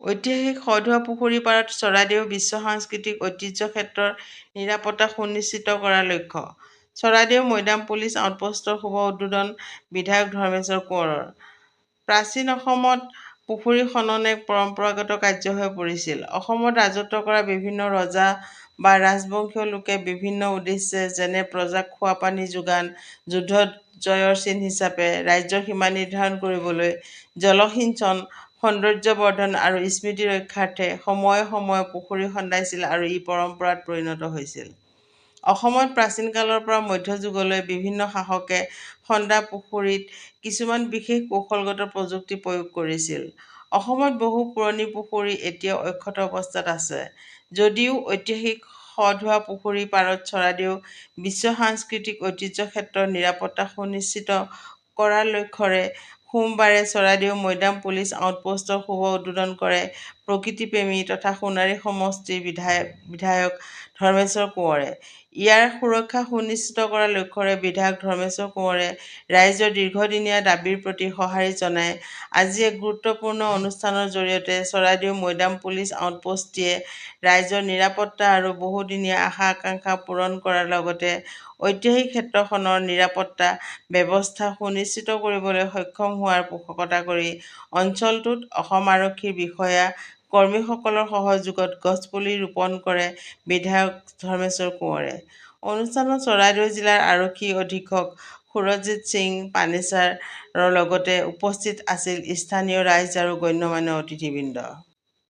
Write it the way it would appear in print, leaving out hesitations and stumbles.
ঐতিহাসিক শয়ধোৱা পুখুৰী পাৰত চৰাইদেউ বিশ্ব সাংস্কৃতিক ঐতিহ্য ক্ষেত্ৰৰ নিৰাপত্তা সুনিশ্চিত কৰাৰ লক্ষ্য। চৰাইদেউ মৈদাম পুলিচ আউটপোষ্টৰ শুভ উদ্বোধন বিধায়ক ধৰ্মেশ্বৰ কোঁৱৰৰ। প্ৰাচীন অসমত পুখুৰী খনন এক পৰম্পৰাগত কাৰ্য হৈ পৰিছিল। অসমত ৰাজত্ব কৰা বিভিন্ন ৰজা বা ৰাজবংশীয় লোকে বিভিন্ন উদ্দেশ্যে যেনে প্ৰজাক খোৱা পানী যোগান, যুদ্ধত জয়ৰ চিন হিচাপে, ৰাজ্যৰ সীমা নিৰ্ধাৰণ কৰিবলৈ, জলসিঞ্চন, সৌন্দৰ্য বৰ্ধন আৰু স্মৃতি ৰক্ষাৰ্থে সময়ে সময়ে পুখুৰী খন্দাইছিল আৰু ই পৰম্পৰাত পৰিণত হৈছিল। অসমত প্ৰাচীন কালৰ পৰা মধ্যযুগলৈ বিভিন্ন শাসকে খন্দা পুখুৰীত কিছুমান বিশেষ কৌশলগত প্ৰযুক্তি প্ৰয়োগ কৰিছিল। অসমত বহু পুৰণি পুখুৰী এতিয়াও অক্ষত অৱস্থাত আছে। যদিও ঐতিহাসিক শধোৱা পুখুৰী পাৰত চৰাইদেউ বিশ্ব সাংস্কৃতিক ঐতিহ্য ক্ষেত্ৰৰ নিৰাপত্তা সুনিশ্চিত কৰাৰ লক্ষ্যৰে সোমবাৰে চৰাইদেউ মৈদাম পুলিচ আউটপোষ্টৰ শুভ উদ্বোধন কৰে প্ৰকৃতিপ্ৰেমী তথা সোণাৰী সমষ্টিৰ বিধায়ক ধৰ্মেশ্বৰ কোঁৱৰে। ইয়াৰ সুৰক্ষা সুনিশ্চিত কৰাৰ লক্ষ্যৰে বিধায়ক ধৰ্মেশ্বৰ কোঁৱৰে ৰাইজৰ দীৰ্ঘদিনীয়া দাবীৰ প্ৰতি সঁহাৰি জনাই আজি এক গুৰুত্বপূৰ্ণ অনুষ্ঠানৰ জৰিয়তে চৰাইদেউ মৈদাম পুলিচ আউটপোষ্টটিয়ে ৰাইজৰ নিৰাপত্তা আৰু বহুদিনীয়া আশা-আকাংক্ষা পূৰণ কৰাৰ লগতে ঐতিহাসিক ক্ষেত্ৰখনৰ নিৰাপত্তা ব্যৱস্থা সুনিশ্চিত কৰিবলৈ সক্ষম হোৱাৰ পোষকতা কৰি অঞ্চলটোত অসম আৰক্ষীৰ বিষয়া কৰ্মীসকলৰ সহযোগত গছপুলি ৰোপণ কৰে বিধায়ক ধৰ্মেশ্বৰ কোঁৱৰে। অনুষ্ঠানত চৰাইদেউ জিলাৰ আৰক্ষী অধীক্ষক সুৰজিৎ সিং পানেছাৰৰ লগতে উপস্থিত আছিল স্থানীয় ৰাইজ আৰু গণ্যমান্য অতিথিবৃন্দ।